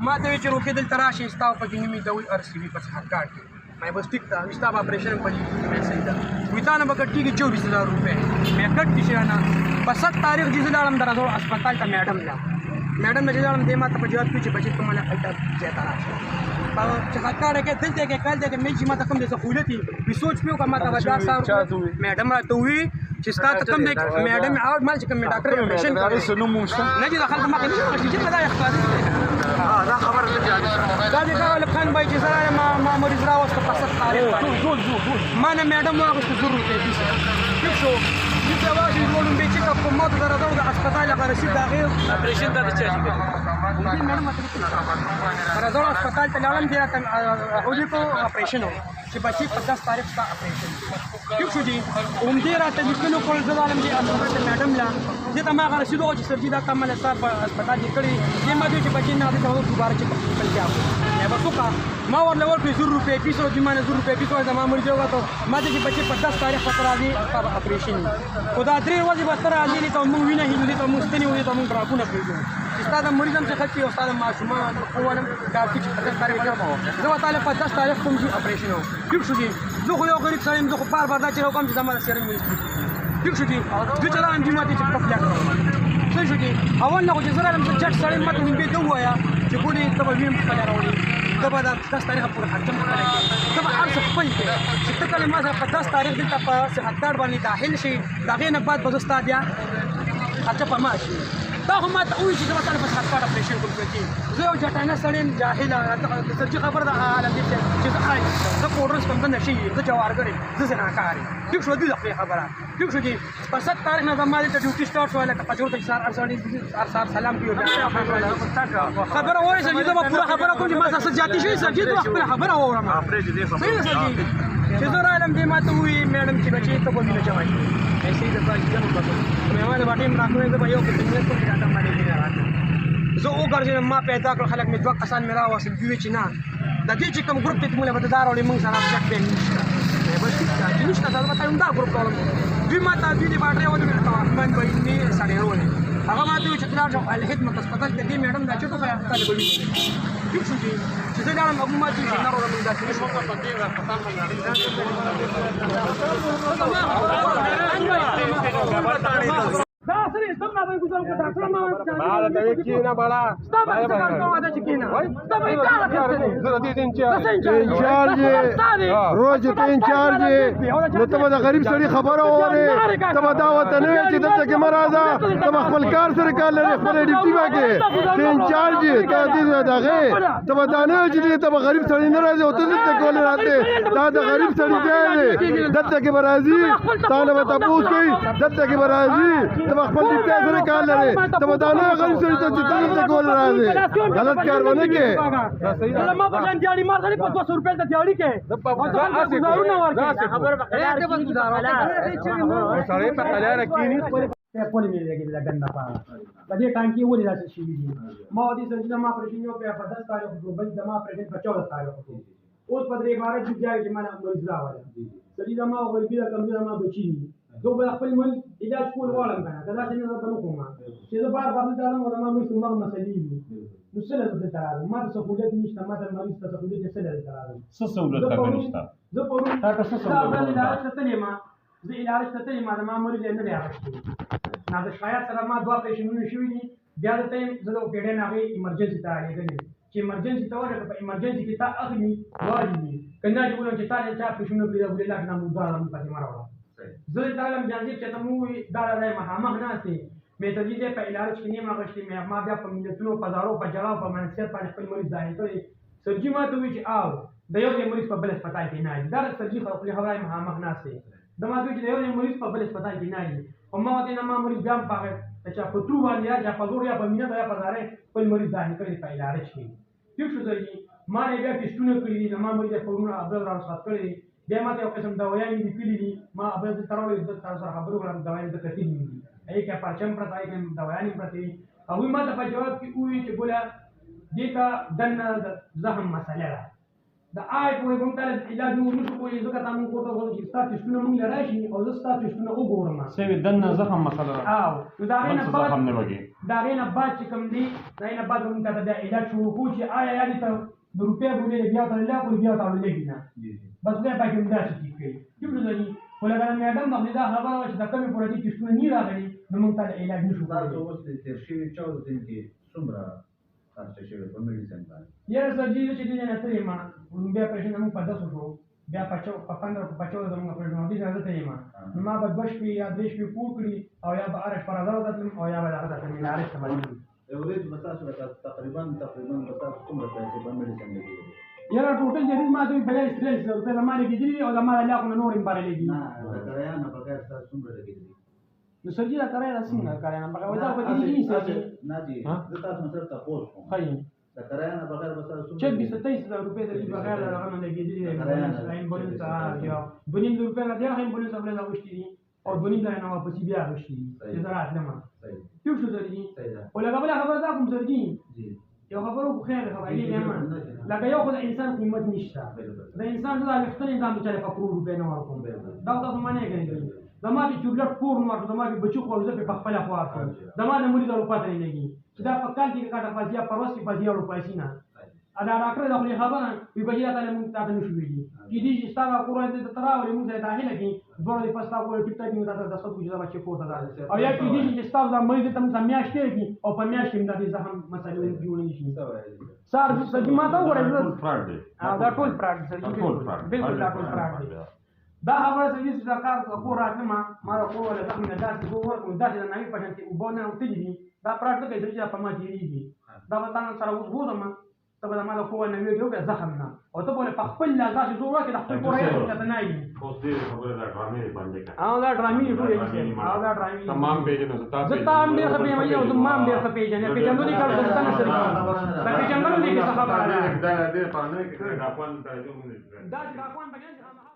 ما ته چې روکې دلته راشي ستا په کې نیمې دوی RCB په صحت کارت کې मैं बस टिकता विस्ता ऑपरेशन पर पैसे था वितान बकट्टी की 24,000 रुपये मैं कट की शिराना बसत तारीख जिस दाड़म दरा अस्पताल का मैडम में जिस दे माता पर जवाब पीछे बचे तुम्हारा अल्टा जाता रहा चखा के दिल दे के कल दे के मैं जी माता कम जैसे खुले थी भी सोच पे का माता बजा साहब मैडम तो हुई जिसका कम दे मैडम और माल चिकन में डॉक्टर ऑपरेशन कर रहे सुनो मुश्किल नहीं दखल ما كان جيت بدا يختار لا خبر اللي قال خان باي جزايا ما مريض راوس قصص تاريخ زول ما انا ميدم واقف تزور في كيف شو جيت واجي يقولون بيتك ابو ما تقدر تروح اسبيطال غير شيء داخل اوبريشن ده تشي ممكن ميدم ما تقدر تروح اسبيطال تلعلم دي اقول لكم اوبريشن هو چې بچي 50 تاریخ کا اپریشن کیوں شو جی عمدی راته لیکلو کول زدارم دي اسپیټال میډم لا چې تا ما غره شیدو چې سرجی دا کمل صاحب اسپیټال کې کړی چې ما دې چې بچي نه دې ته دوباره چې کل کیا ہے بسوکا ما ور لور په 100 روپے 200 جمانه 100 روپے 200 زما مر جوړا ته ما دې چې بچي 50 تاریخ پر راځي اپریشن خدا درې ورځې به تر راځي ته مونږ وینه هیلې ته مستنی وې ته مونږ راکونه کړو استاد مریضم څخه چې استاد معصومان قوالم کافي چې 50 تاریخ ته زه تعالی 50 تاریخ کوم چې اپریشن وو کیوں شو جی زه خو یو غریب سړی زه خو بار دا چې کوم چې زما سره مې کیوں شو جی زه چلان دې ماته چې په پلاټ څه شو جی اول نه چې زه لم چټ سړی ماته مې ته وایا چې ګولې ته به ویم په لار وړي ته به دا 10 تاریخ پر حکم کړی ته به ارڅ خپل کې چې ته کله ما په 10 تاریخ دلته په صحت کارت باندې داخل شي دغه نه بعد به زستا بیا خرچه په ماشي دا هم ما ته وایي چې زه به تاله په صحت کارت اپریشن کوم کېږي زه یو جټانه سړی یم جاهله د سرجي خبر ده حالت دی چې زه آی زه پوډرس کوم د نشي زه جوارګر زه زناکار یم ټیک شو دې خبره ټیک شو جی په 7 تاریخ نه زما دلته ډیوټي سٹارټ شو لکه پجور ته سار ارسړي سلام کیو خبره وایي چې زه به پوره خبره کوم چې ما سره جاتی شي سرجي ته خپل خبره واورم صحیح سرجي چې زه رالم دې ما ته وایي میډم چې بچي ته به وینه چوي ایسے ہی دفعہ جنم بسو میں ہمارے باٹی میں راکھوں دے بھائیو کہ دنیا کو ڈاٹا مانے دے رہا زه او ګرځم ما پیدا کړ خلک مې دوه کسان مې راوستل دوی چې نه د دې چې کوم ګروپ ته موږ به دار وړي موږ سره چک به نشته بس چې نشته دا به تایم دا ګروپ کولم دوی ما ته دوی باټري ودی ته من به نه سړی ورولې هغه ما ته چې تلار شو الخدمت اسپیټال کې دې میډم دا چې ټوخه طالب وي ټیک شو جی چې زه لاړم ابو ما چې نارو موږ دا چې شو په دې اسپیټال باندې دا سره استم نه ګذر کو ډاکټر ما هذا تيجينا بلا دا به څنګه کوو دا چې کینا دا به کار کوي زه دې انچارج روز ته انچارج نو ته د غریب سړي خبره وره ته دا وته نه چې دلته کې مرزه ته خپل کار سره کار لري خپل ډیوټي باندې ته انچارج ته دې دغه ته دا نه چې ته غریب سړي نه راځي او ته دلته کول راځي دا د غریب سړي دی دلته کې مرزي تاله به تاسو کوي دلته کې مرزي ته خپل دې سره کار لري ته دا نه غریب سړي ته دلته کول راځي غلط کار ونه کې ما بجان دیاړي مار غلي په 200 روپے ته دیاړي کې او ته گزارونه ورکړي خبر په خلار کې گزارونه سړی په خلار کې نه په پولی مې لګي دا ګنده پاره د دې ټانکی ولې راځي شي دي ما دې سره ما پرېږم یو په 10 تاریخ کو بل د ما پرېږم په 14 تاریخ کو اوس په دې باره کې ځای چې ما مریض راوړل سړي دا ما ورګي دا کم ما بچی زه به خپل مریض علاج کول غواړم کنه دا څنګه زه کوم چې زه بار بار ته راځم او ما مې څومره مسلې دي نو څه له ته راځم ما ته سہولت نشته ما ته مریض ته سہولت څه له راځم څه سہولت ته نشته زه په تا ته څه سہولت علاج ته نه ما زه علاج ته نه ما مریض نه لري نه د شاید سره ما دوه پیشنونه شوي دي بیا د ټیم زه د پیډه نه غي ایمرجنسي ته راغلی چې ایمرجنسي ته ورته په ایمرجنسي کې تا اخلي واجبي کنه چې ولې چې تا چا پیشنونه پیدا ولې لا نه مدار په دې مراوړه زه تعلم جانب چې ته مو دا راځي مهامه نه سي مې ته دې په علاج کې نه ماغشتي مې ما بیا په ملتونو په زارو په جلا په منصب باندې خپل مریض ځای ته سرجي ما ته وی چې آو د یو مریض په بل هسپتال کې نه دا سرجي خپل خبره مهامه نه سي د ما ته چې یو مریض په بل هسپتال کې نه او ما ته نه ما مریض بیا په چې په تو باندې یا په زور یا په مینه یا په زاره خپل مریض ځای کړی په علاج کې یو شو ځای ما نه بیا ټیسټونه کړی دي ما مریض په ورونه ابل راوسات کړی بیا ما ته یو قسم دوايانې لیکلي دي ما ابل ته تراولې د تاسو سره خبرو کړم دوايانې د کتي دي ای کې پرچم پرتا ای کې دوايانې پرتی هغه ما ته په جواب کې وی چې ګولا دې کا دنه زخم مسله ده د آی په کوم تل علاج نو نشو کولی ځکه تاسو کوته غوښتل چې تاسو څونه مونږ لراشي او زه تاسو څونه وګورم څه دنه زخم مسله او دا نه زخم نه وږي دا غې نه بعد چې کوم دی دا غې نه بعد موږ ته بیا علاج شروع کړو چې آیا یا دې ته د روپۍ بولې بیا ته لا خو بیا ته لګي نه بس خدای پاک هم داسې ټیک کړي چې ورځي خو لکه میډم باندې دا خبره وه چې د کمې پوره دي ټسټونه نه راغلي نو موږ ته علاج نشو تاسو اوس د تېر شوي 14 دن کې څومره خرچه شوې په میډیسن باندې یاره سر جي چې دې نه تلې ما بیا پیشن موږ په 10 شو بیا په 15 په 14 زموږ په ژوند دي نه تلې ما نو ما به 2 شپې یا 3 شپې پور کړي او یا به ارش پر ازاو دتلم او یا به هغه ته مې لارښ ته باندې یو ورځ به تاسو تقریبا به تاسو څومره پیسې په میډیسن لګېږي یاره ټوټل جدید ما ته په 30 روپے ما لګېدلي او د ما له خو نور هم بارلې دي نه د کرایه نه بغیر تاسو څومره لګېږي نو سر جي دا کرایه څنګه کرایه نه بغیر دا په دې کې څه نه جی زه تاسو سره تاسو کوم خای د کرایه نه بغیر به تاسو 26-27 روپے د بغیر د هغه نه لګېدلي لاین بولنس یا 2.5 روپے نه دی هغه بولنس خپل لا وشتي او 2.5 نه واپس بیا وشتي چې زه راتلم یو څه درځي ولا قبل خبر دا کوم سر جي جی یو خبرو خو خیر خبرې دی ما لکه یو خو د انسان قیمت نشته د انسان د لختنې دام چې په کرور روپے نه ورکوم دا تاسو معنی کوي زما د چورلټ پور نو زما د بچو خو زه په خپل خوا اخلم زما د مولي د روپات نه لګي چې دا په کال کې کاټه پازیا پروس کې پازیا روپای سینا ادا ډاکټر د خپل خبره وی بجیا ته موږ ته نشو ویلي کې دي چې ستاره قرآن دې تراولې موږ ته داخله کې دوه د پستا کو ټیک ټاک موږ ته د څه کوجه بچي کوته دا او یا کې دي چې ستاسو د مېز ته موږ میاشتې کې او په میاشتې موږ د زهم مسالې جوړې نشي سر چې ما ته وګورئ فراډ دی دا ټول فراډ سر بالکل دا ټول فراډ دی دا خبره چې سرکار کو راځي ما کو ولا څنګه نه داسې کو ورکو داسې نه نه پښتنه چې وبونه او تجدي دا فراډ ته کوي چې په ما دیږي دا وطن سره وګورم ته به ما کو نه ویډیو به زخم نه او ته بوله په خپل لازم زوره کې د خپل کورې ته نه وي اوس دې خبره دا ډرامې باندې کا دا ډرامې ټول دا ډرامې تمام پیجن زتا زتا هم ډېر خپې مې یو تمام ډېر خپې جنې په چندو دي کار څه نه سره دا په چندو دي څه خبره ده دا دې پانه کې دا خپل ترجمه دا ځکه خپل